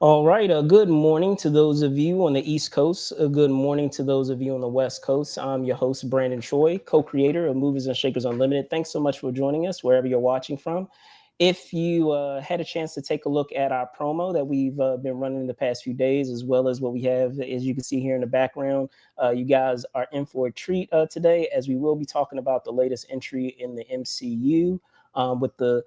All right. Good morning to those of you on the East Coast. Good morning to those of you on the West Coast. I'm your host, Brandon Choi, co-creator of Movers and Shakers Unlimited. Thanks so much for joining us wherever you're watching from. If you had a chance to take a look at our promo that we've been running the past few days, as well as what we have, as you can see here in the background, you guys are in for a treat today, as we will be talking about the latest entry in the MCU with the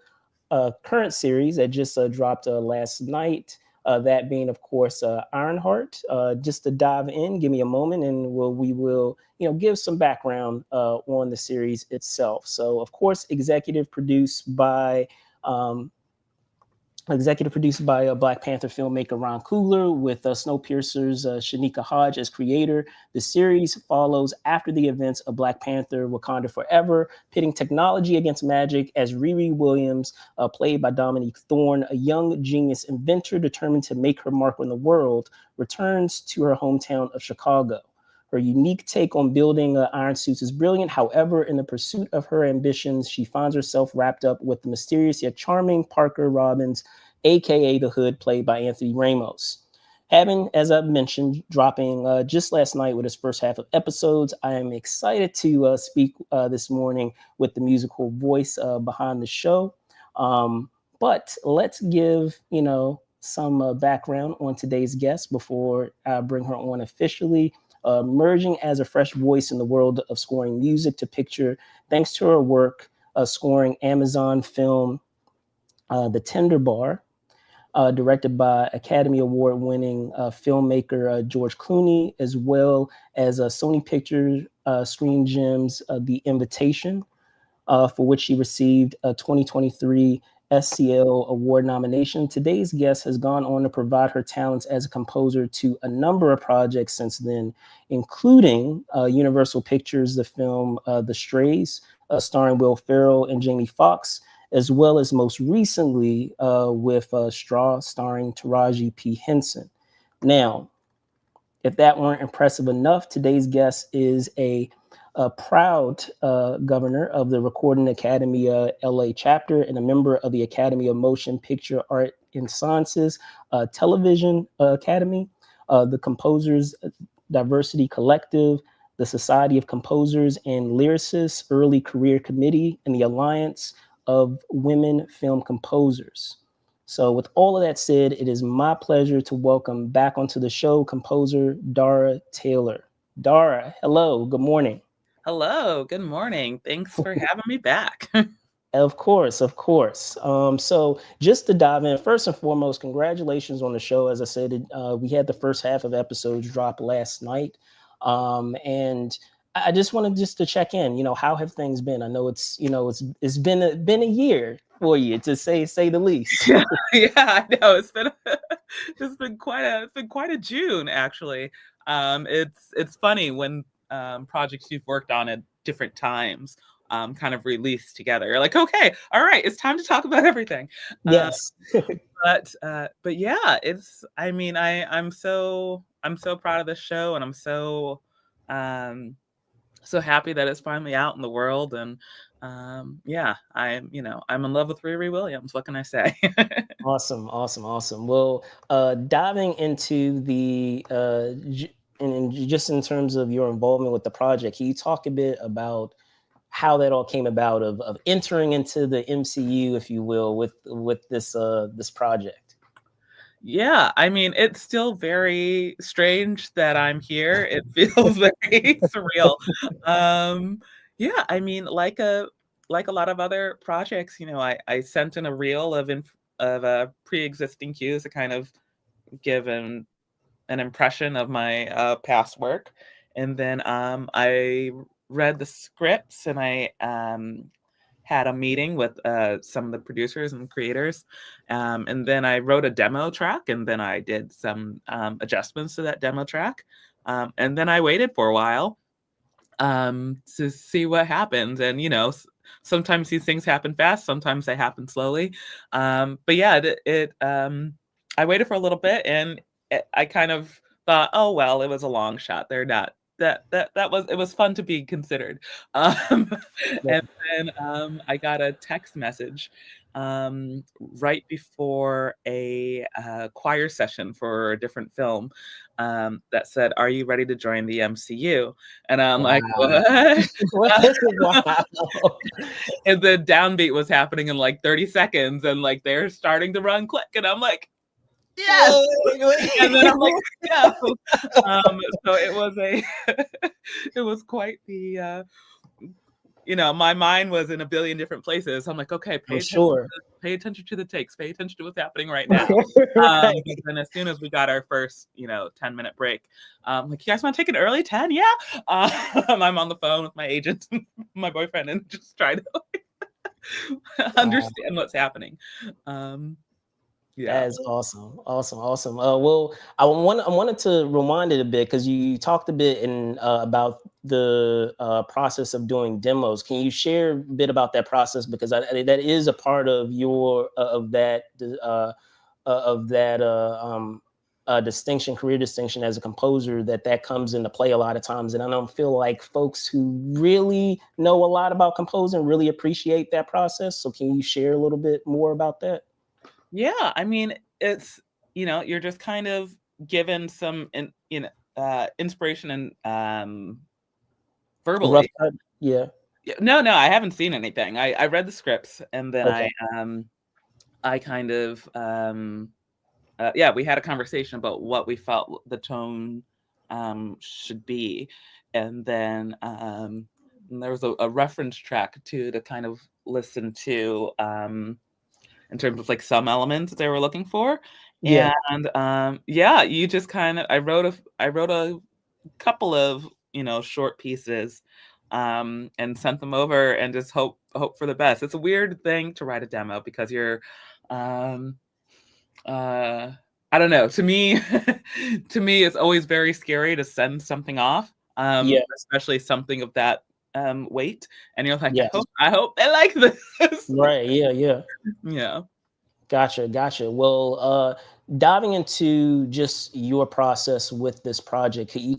current series that just dropped last night. That being, of course, Ironheart. Just to dive in, give me a moment, and we will give some background on the series itself. So, of course, um, executive produced by Black Panther filmmaker Ron Coogler, with Snowpiercer's Shanika Hodge as creator. The series follows after the events of Black Panther Wakanda Forever, pitting technology against magic as Riri Williams, played by Dominique Thorne, a young genius inventor determined to make her mark on the world, returns to her hometown of Chicago. Her unique take on building iron suits is brilliant. However, in the pursuit of her ambitions, she finds herself wrapped up with the mysterious yet charming Parker Robbins, aka the Hood, played by Anthony Ramos. Having, as I've mentioned, dropping just last night with his first half of episodes, I am excited to speak this morning with the musical voice behind the show. But let's give, some background on today's guest before I bring her on officially. Emerging as a fresh voice in the world of scoring music to picture, thanks to her work scoring Amazon film The Tender Bar, directed by Academy Award winning filmmaker George Clooney, as well as Sony Pictures Screen Gems The Invitation, for which she received a 2023 SCL Award nomination. Today's guest has gone on to provide her talents as a composer to a number of projects since then, including Universal Pictures, the film The Strays, starring Will Ferrell and Jamie Foxx, as well as most recently with Straw, starring Taraji P. Henson. Now, if that weren't impressive enough, today's guest is a proud governor of the Recording Academy LA chapter and a member of the Academy of Motion Picture Art and Sciences Television Academy, the Composers Diversity Collective, the Society of Composers and Lyricists Early Career Committee, and the Alliance of Women Film Composers. So with all of that said, it is my pleasure to welcome back onto the show composer Dara Taylor. Dara, hello, good morning. Hello, good morning. Thanks for having me back. Of course, of course. So just to dive in, first and foremost, congratulations on the show. As I said, we had the first half of episodes drop last night. And I just wanted just to check in, how have things been? I know it's been a year for you, to say the least. Yeah, yeah, I know. It's been quite a June actually. It's funny when projects you've worked on at different times kind of release together. You're like, okay, all right, it's time to talk about everything. Uh, Yes. but yeah, I mean, I'm so proud of this show, and I'm um so happy that it's finally out in the world. And yeah, I'm in love with Riri Williams. What can I say? Awesome, awesome, awesome. Well, diving into and just in terms of your involvement with the project, can you talk a bit about how that all came about of entering into the MCU, if you will, with this project? Yeah, I mean, it's still very strange that I'm here. It feels very surreal. Um, yeah, I mean, like a lot of other projects, I sent in a reel of pre-existing cues to kind of give an impression of my past work, and then I read the scripts, and I had a meeting with some of the producers and creators. And then I wrote a demo track, and then I did some adjustments to that demo track. And then I waited for a while to see what happened. And, sometimes these things happen fast, sometimes they happen slowly. But yeah, I waited for a little bit, and I kind of thought, oh, well, it was a long shot. They're not. It was fun to be considered. Um, and then I got a text message right before a choir session for a different film that said, "Are you ready to join the MCU?" And I'm like, Wow. "What?" Wow. And the downbeat was happening in like 30 seconds, and like they're starting to run click, and I'm like, "Yes!" And then I'm like, Wait. "Yes!" So it was a, it was quite the, my mind was in a billion different places. I'm like, "Okay, I'm sure. pay attention to the takes, pay attention to what's happening right now." Right. But then as soon as we got our first, 10-minute break, like, "You guys wanna take an early 10? Yeah." I'm on the phone with my agent, my boyfriend, and just try to Wow. understand what's happening. Um, yeah. That is awesome. Awesome. Awesome. Well, I wanted to rewind it a bit because you talked a bit about the process of doing demos. Can you share a bit about that process? Because that is a part of your of that distinction, career distinction as a composer, that comes into play a lot of times. And I don't feel like folks who really know a lot about composing really appreciate that process. So can you share a little bit more about that? Yeah, I mean, it's you're just kind of given some inspiration and A rough verbally. cut? Yeah. Yeah, no, no, I haven't seen anything. I read the scripts, and then Okay. I kind of yeah, we had a conversation about what we felt the tone should be, and then there was a reference track to kind of listen to, in terms of like some elements that they were looking for. Yeah. And yeah, you just kind of I wrote a couple of, short pieces, and sent them over and just hope for the best. It's a weird thing to write a demo because you're um uh I don't know. To me, to me, it's always very scary to send something off, Yeah. especially something of that weight. And you're like, Yes. I hope they like this. Right. Yeah. Yeah. Yeah. Gotcha, gotcha. Well, diving into just your process with this project, could you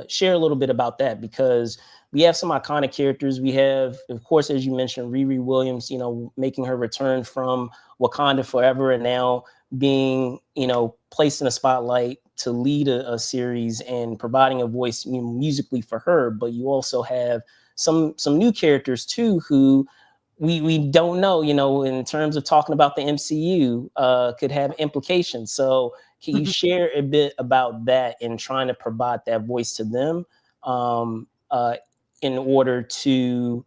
share a little bit about that? Because we have some iconic characters. We have, of course, as you mentioned, Riri Williams, making her return from Wakanda Forever and now being, placed in a spotlight to lead a series and providing a voice, musically for her. But you also have some new characters too who we don't know, in terms of talking about the MCU, could have implications. So can you share a bit about that and trying to provide that voice to them, um, in order to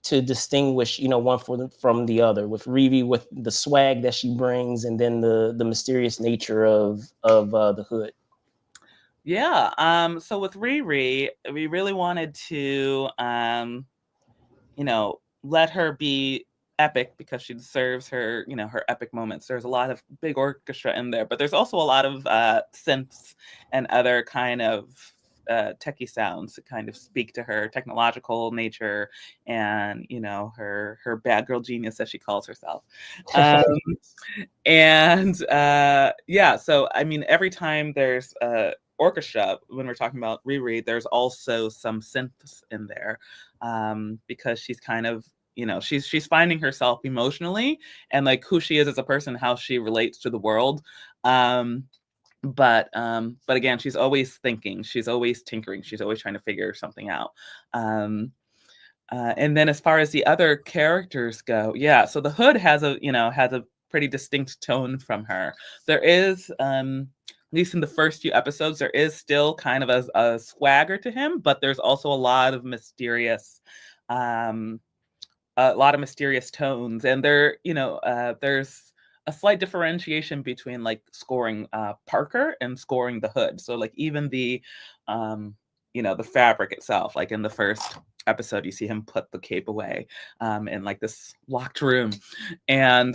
distinguish, one from the other, with Reeve, with the swag that she brings, and then the mysterious nature of the hood. Yeah. So with Riri, we really wanted to, let her be epic because she deserves her, her epic moments. There's a lot of big orchestra in there, but there's also a lot of synths and other kind of techie sounds that kind of speak to her technological nature and her bad girl genius, as she calls herself. Um, and yeah, so I mean, every time there's orchestra, when we're talking about Riri, there's also some synths in there, because she's kind of, she's finding herself emotionally and like who she is as a person, how she relates to the world. Um, but again, she's always thinking, she's always tinkering, she's always trying to figure something out. Um, and then as far as the other characters go, yeah, so the Hood has a pretty distinct tone from her. There is, at least in the first few episodes, there is still kind of a swagger to him, but there's also a lot of mysterious tones, and there's a slight differentiation between like scoring Parker and scoring the Hood. So like even the fabric itself, like in the first episode, you see him put the cape away in like this locked room, and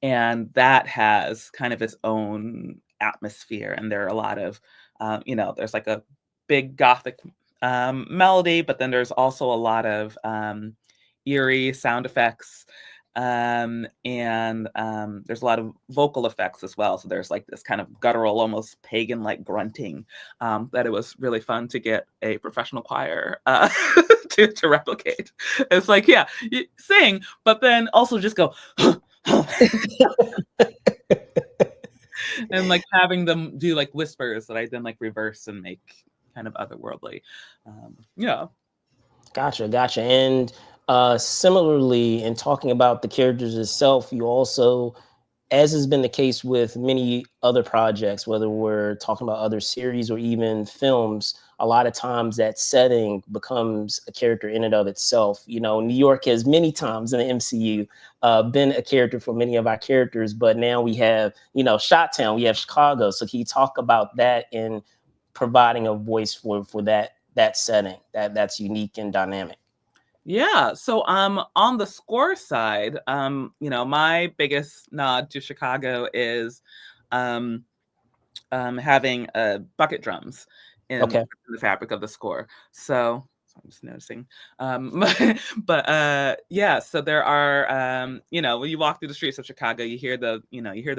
that has kind of its own atmosphere. And there are a lot of, there's like a big gothic melody, but then there's also a lot of eerie sound effects. And there's a lot of vocal effects as well. So there's like this kind of guttural, almost pagan-like grunting that it was really fun to get a professional choir to replicate. It's like, yeah, you sing, but then also just go and like having them do like whispers that I then like reverse and make kind of otherworldly. Yeah. Gotcha. And similarly, in talking about the characters itself, you also, as has been the case with many other projects, whether we're talking about other series or even films, a lot of times that setting becomes a character in and of itself. You know, New York has many times in the MCU been a character for many of our characters, but now we have, you know, Shot Town, we have Chicago. So can you talk about that in providing a voice for that setting that's unique and dynamic? Yeah. So on the score side, my biggest nod to Chicago is um having bucket drums in Okay. the fabric of the score. So I'm just noticing. Yeah, so there are when you walk through the streets of Chicago, you hear the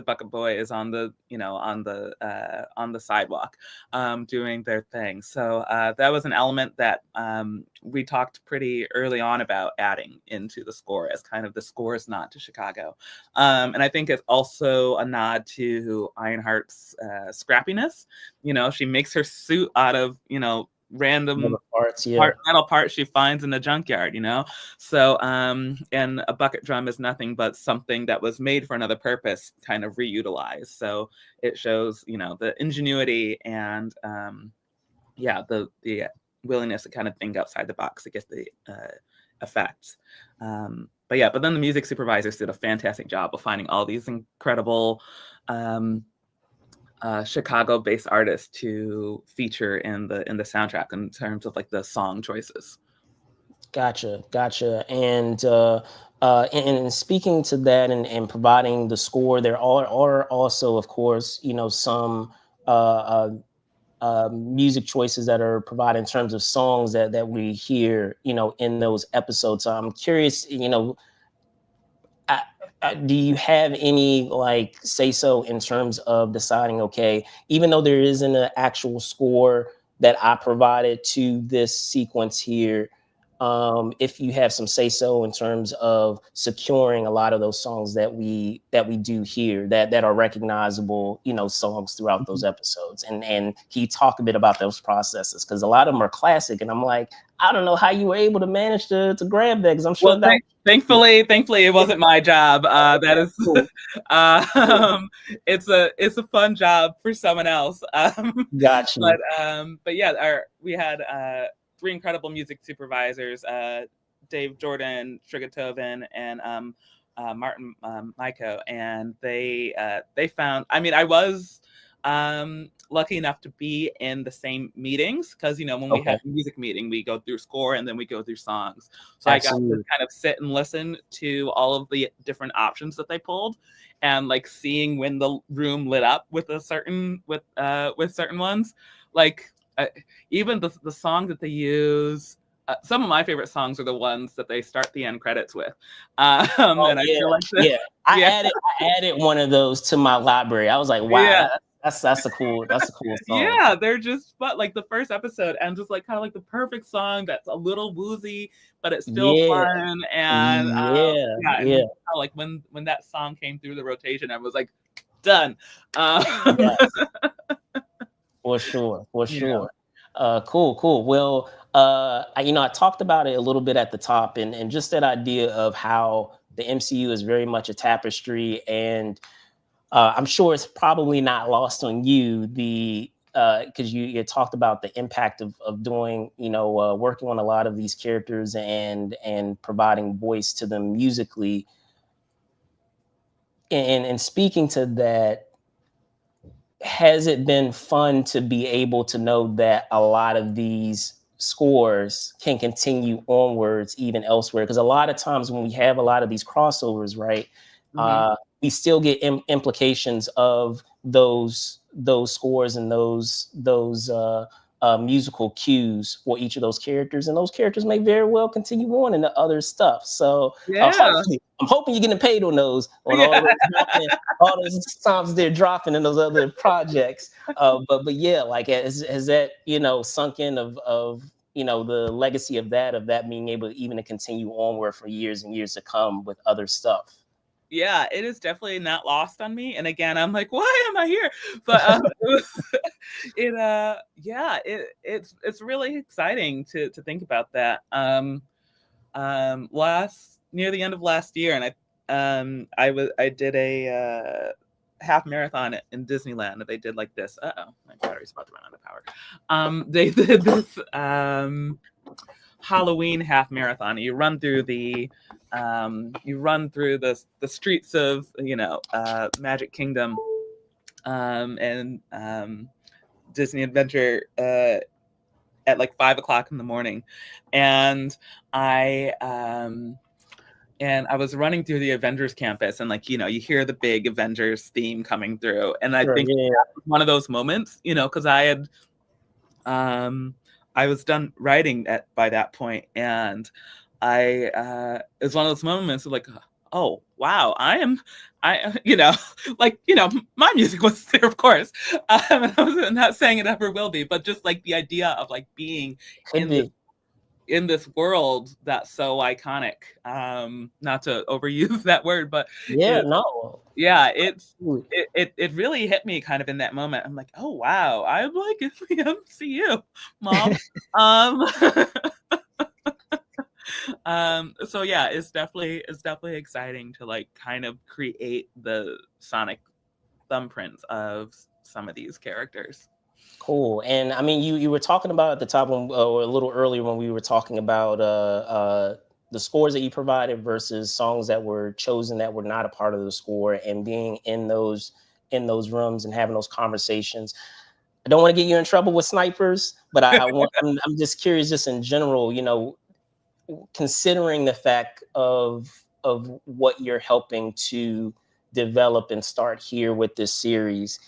Bucket Boys on the sidewalk doing their thing. So that was an element that we talked pretty early on about adding into the score as kind of the score's nod to Chicago. And I think it's also a nod to Ironheart's scrappiness. She makes her suit out of, random Other parts, yeah. metal parts she finds in the junkyard. So and a bucket drum is nothing but something that was made for another purpose, kind of reutilized. So it shows, the ingenuity and the willingness to kind of think outside the box to get the effects. But then the music supervisors did a fantastic job of finding all these incredible Chicago-based artists to feature in the soundtrack in terms of like the song choices. Gotcha. And speaking to that and providing the score, there are also, of course, you know, some music choices that are provided in terms of songs that we hear, you know, in those episodes. So I'm curious, you know, I, do you have any like say so in terms of deciding, okay, even though there isn't an actual score that I provided to this sequence here, if you have some say so in terms of securing a lot of those songs that we do here that are recognizable, you know, songs throughout those episodes, and can you talk a bit about those processes, because a lot of them are classic, and I'm like, I don't know how you were able to manage to grab that, because I'm sure Well, that. thankfully, it wasn't my job. That is, Cool. Cool. it's a fun job for someone else. Got you. But yeah, we had three incredible music supervisors: Dave Jordan, Trigatovin, and Martin Maiko, and they found. I mean, I was lucky enough to be in the same meetings because when we Okay. have a music meeting, we go through score and then we go through songs. So I got to Absolutely. kind of sit and listen to all of the different options that they pulled, and like seeing when the room lit up with certain ones, like even the song that they use. Some of my favorite songs are the ones that they start the end credits with, Oh and I yeah, feel like yeah. I yeah, added I added one of those to my library. I was like, wow, yeah. that's a cool song. Yeah, they're just but like the first episode and just like kind of like the perfect song that's a little woozy, but it's still Yeah, fun. And and you yeah. can tell like when that song came through the rotation, I was like, done. Um, Yes, for yeah. sure. Cool. Well, you know, I talked about it a little bit at the top, and just that idea of how the MCU is very much a tapestry, and I'm sure it's probably not lost on you the because you talked about the impact of doing, you know, working on a lot of these characters and providing voice to them musically, and speaking to that, has it been fun to be able to know that a lot of these scores can continue onwards even elsewhere? Because a lot of times when we have a lot of these crossovers, right, Mhm. we still get implications of those scores and those musical cues for each of those characters, and those characters may very well continue on into other stuff. So Yeah. hopefully, I'm hoping you're getting paid on those, on Yeah. all those songs they're dropping in those other projects. But yeah, like has that sunk in of the legacy of that being able even to continue onward for years and years to come with other stuff. Yeah, it is definitely not lost on me, and again, I'm like, "Why am I here?" But, it was yeah, it's really exciting to think about that. Last near the end of last year, and I did a, half marathon in Disneyland, and they did like this uh-oh, my battery's about to run out of power. They did this, Halloween half marathon. You run through the streets of Magic Kingdom, and Disney Adventure at like 5 o'clock in the morning, and I I was running through the Avengers campus, and you hear the big Avengers theme coming through, and I Sure, think yeah. that was one of those moments, because um, I was done writing by that point, and it was one of those moments of like, oh wow, my music was there, of course. I'm not saying it ever will be, but just like the idea of like being Could in this be. in this world that's so iconic. Not to overuse that word, but Yeah, it, no. yeah, Absolutely. it really hit me kind of in that moment. I'm like, oh wow, I'm like in the MCU, mom. Um, so yeah, it's definitely exciting to like kind of create the sonic thumbprints of some of these characters. Cool. And I mean, you were talking about at the top or a little earlier when we were talking about the scores that you provided versus songs that were chosen that were not a part of the score, and being in those rooms and having those conversations. I don't want to get you in trouble with snipers, but I'm just curious, just in general, considering the fact of what you're helping to develop and start here with this series,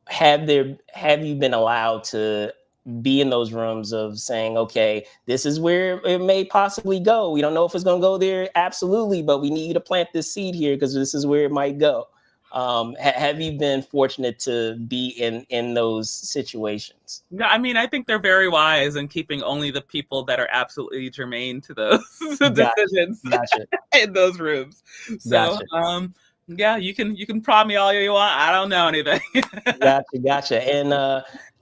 have you been allowed to be in those rooms of saying, okay, this is where it may possibly go, we don't know if it's going to go there, absolutely, but we need you to plant this seed here because this is where it might go. Have you been fortunate to be in those situations? No, I mean, I think they're very wise in keeping only the people that are absolutely germane to those Gotcha. decisions Gotcha. in those rooms. So, Gotcha. yeah, you can prod me all you want. I don't know anything. Gotcha. And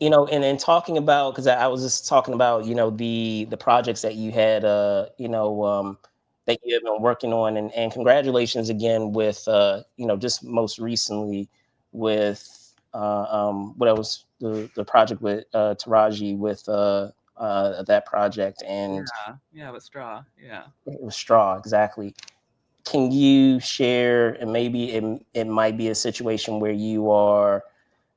and talking about, because I was just talking about, the projects that you had, that you have been working on, and congratulations again with, just most recently with, what else, the project with Taraji, with that project, and Yeah, yeah, with straw. Yeah. it was Straw, exactly. Can you share, and maybe it might be a situation where you are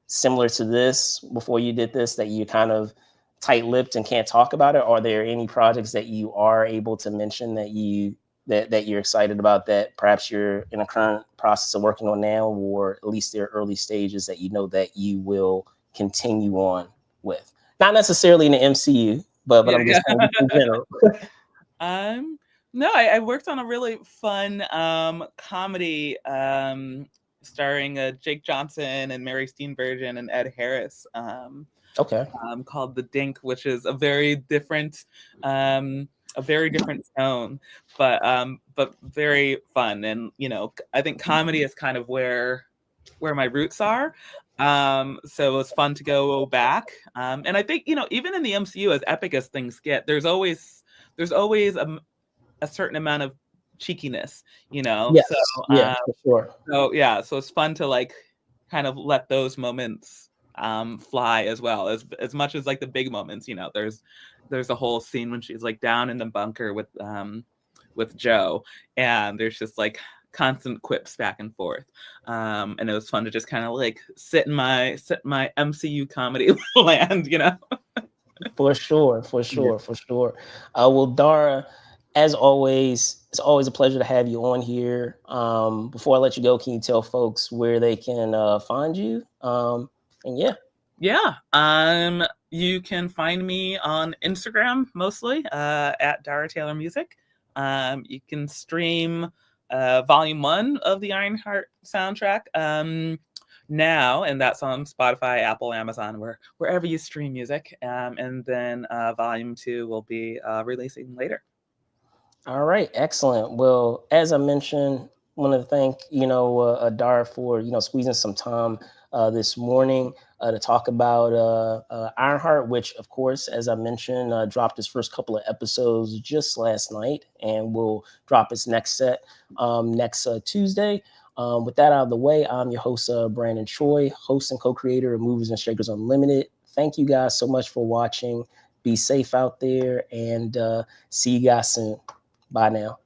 similar to this before you did this, that you kind of tight-lipped and can't talk about it? Are there any projects that you are able to mention that you're excited about, that perhaps you're in a current process of working on now, or at least their early stages that that you will continue on with? Not necessarily in the MCU, but I'm Yeah. just saying in general. Um, no, I worked on a really fun comedy starring Jake Johnson and Mary Steenburgen and Ed Harris, Okay. called The Dink, which is a very different tone, but very fun. And I think comedy is kind of where my roots are. So it was fun to go back. And I think even in the MCU, as epic as things get, there's always a certain amount of cheekiness, So, Yes. Yeah, um, for sure. so yeah, so it's fun to like kind of let those moments fly as well as much as like the big moments. There's a whole scene when she's like down in the bunker with Joe, and there's just like constant quips back and forth. And it was fun to just kind of like sit in my MCU comedy land. For sure, for Yeah. sure, for sure. Well, Dara, as always, it's always a pleasure to have you on here. Before I let you go, can you tell folks where they can find you? And yeah. Yeah. You can find me on Instagram mostly at Dara Taylor Music. You can stream volume 1 of the Ironheart soundtrack now, and that's on Spotify, Apple, Amazon, wherever you stream music. And then volume 2 will be releasing later. All right, excellent. Well, as I mentioned, want to thank Dara for squeezing some time this morning to talk about Ironheart, which, of course, as I mentioned, dropped its first couple of episodes just last night, and will drop its next set next Tuesday. With that out of the way, I'm your host, Brandon Choi, host and co-creator of Movers and Shakers Unlimited. Thank you guys so much for watching. Be safe out there, and see you guys soon. Bye now.